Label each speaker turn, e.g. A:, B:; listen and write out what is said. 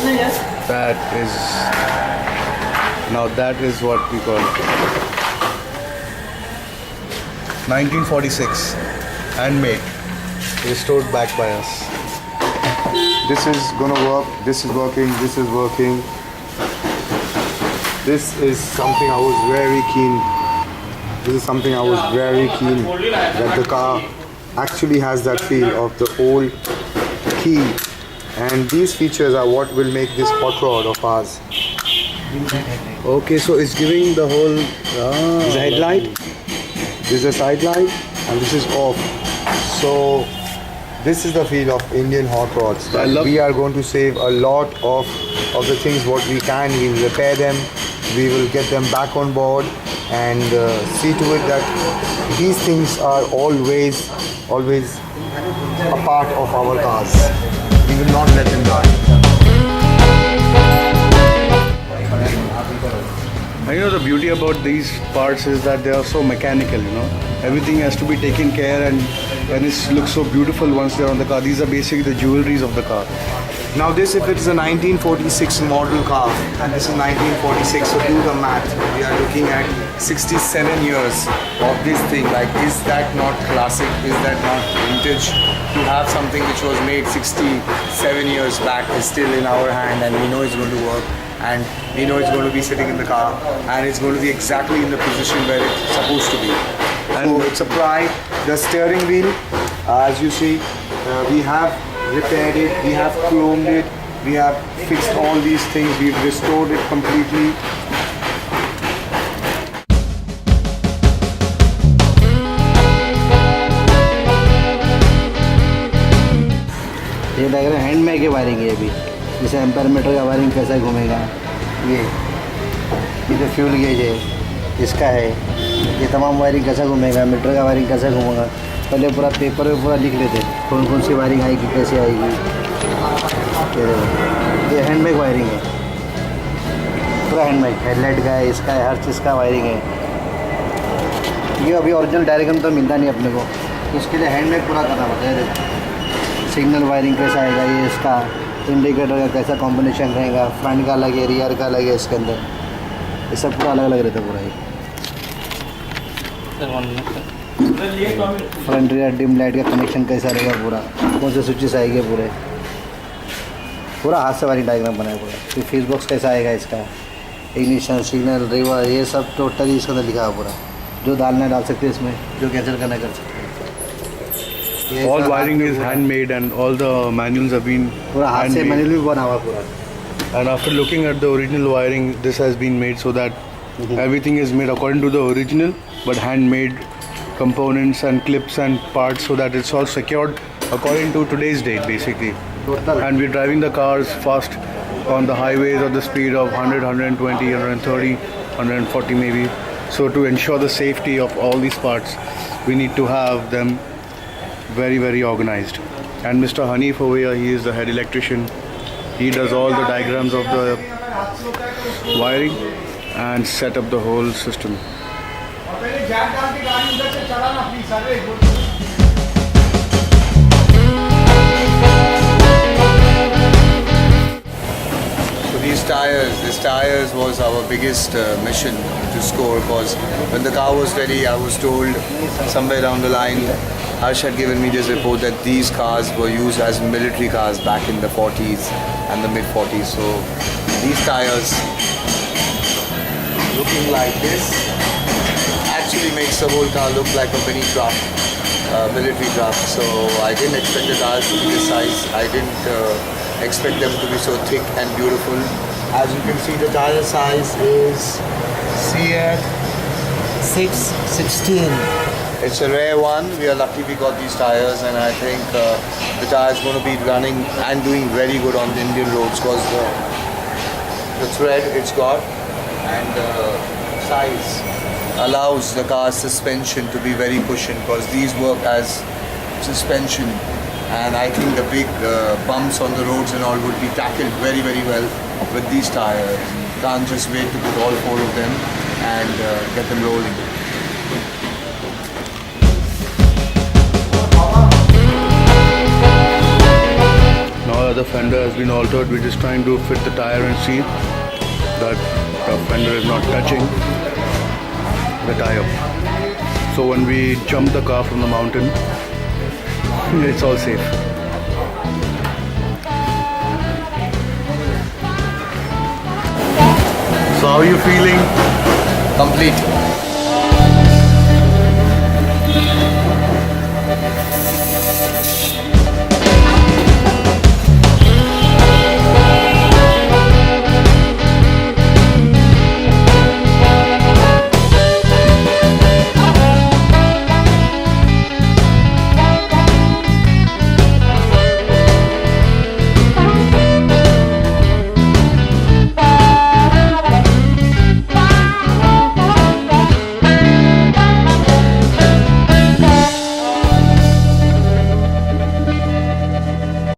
A: That is, now that is what we call 1946, handmade, restored back by us. This is gonna work, this is working, this is working. This is something I was very keen. This is something I was very keen that the car actually has that feel of the old key. And these features are what will make this hot rod of ours. Okay, so it's giving the whole. This is a headlight. This is a side light, and this is off. So this is the feel of Indian hot rods. We are going to save a lot of the things what we can. We will repair them. We will get them back on board and see to it that these things are always a part of our cars. We will not let them die. You know, the beauty about these parts is that they are so mechanical, you know. Everything has to be taken care and it looks so beautiful once they're on the car. These are basically the jewelries of the car. Now this, if it's a 1946 model car and this is 1946, so do the math. We are looking at 67 years of this thing. Like, is that not classic? Is that not vintage? To have something which was made 67 years back is still in our hand, and we know it's going to work, and we know it's going to be sitting in the car, and it's going to be exactly in the position where it's supposed to be. And so it's a pride. The steering wheel, as you see, we have repaired it, we have chromed it, we have fixed all these things, we've restored it completely.
B: ये diagram handmade की wiring है अभी, जैसे ampere metre का wiring कैसा घूमेगा, ये जो फ्यूल गेज है इसका है, ये तमाम वायरिंग कैसा घूमेगा, मीटर का वायरिंग कैसा घूमेगा। पहले पूरा पेपर में पूरा लिख लेते कौन कौन सी वायरिंग आएगी, कैसे आएगी। ये हैंडमेड वायरिंग है, पूरा हैंडमेड, हेडलाइट का है, इसका है, हर चीज़ का वायरिंग है। ये अभी ओरिजिनल डायग्राम तो मिलता नहीं अपने को, इसके लिए हैंडमेड पूरा करना पड़ता है। सिग्नल वायरिंग कैसा आएगा, ये इसका इंडिकेटर का कैसा कॉम्बिनेशन रहेगा, फ्रंट का अलग है, रियर का अलग है, इसके अंदर ये सब पूरा अलग अलग रहता है पूरा। ये फ्रंट रियर डिम लाइट का कनेक्शन कैसा रहेगा, पूरा कौन से स्विचेस आएंगे, पूरा हाथ से वायरिंग डायग्राम बनाया पूरा। फिर फ्यूज बॉक्स कैसा आएगा, इसका इग्निशन, सिग्नल, रिवर्स, ये सब टोटली इसके अंदर लिखा है पूरा। जो डालना डाल सकते हैं इसमें, जो कैंसिल करना कर सकते हैं।
A: All wiring is handmade and all the manuals have been
B: पूरा हाथ से मैनुअल भी बना हुआ पूरा।
A: And after looking at the original wiring, this has been made so that everything is made according to the original, but handmade components and clips and parts, so that it's all secured according to today's date basically. And we're driving the cars fast on the highways at the speed of 100, 120, 130, 140 maybe. So to ensure the safety of all these parts, we need to have them very, very organized. And Mr. Hanif over here, he is the head electrician. He does all the diagrams of the wiring and set up the whole system. So these tires was our biggest mission to score, because when the car was ready, I was told somewhere down the line, Harsh had given me this report that these cars were used as military cars back in the 40s and the mid-40s. So these tires, looking like this, actually makes the whole car look like a mini truck, military truck. So I didn't expect the tires to be this size. I didn't expect them to be so thick and beautiful. As you can see, the tire size is CF 616. It's a rare one. We are lucky we got these tires, and I think the tire is going to be running and doing very good on the Indian roads, because the thread it's got and the size allows the car's suspension to be very cushioned, because these work as suspension, and I think the big bumps on the roads and all would be tackled very, very well with these tires. Can't just wait to put all four of them and get them rolling. other fender has been altered. We're just trying to fit the tire and see that the fender is not touching the tire. So when we jump the car from the mountain, it's all safe. So how are you feeling?
C: Complete.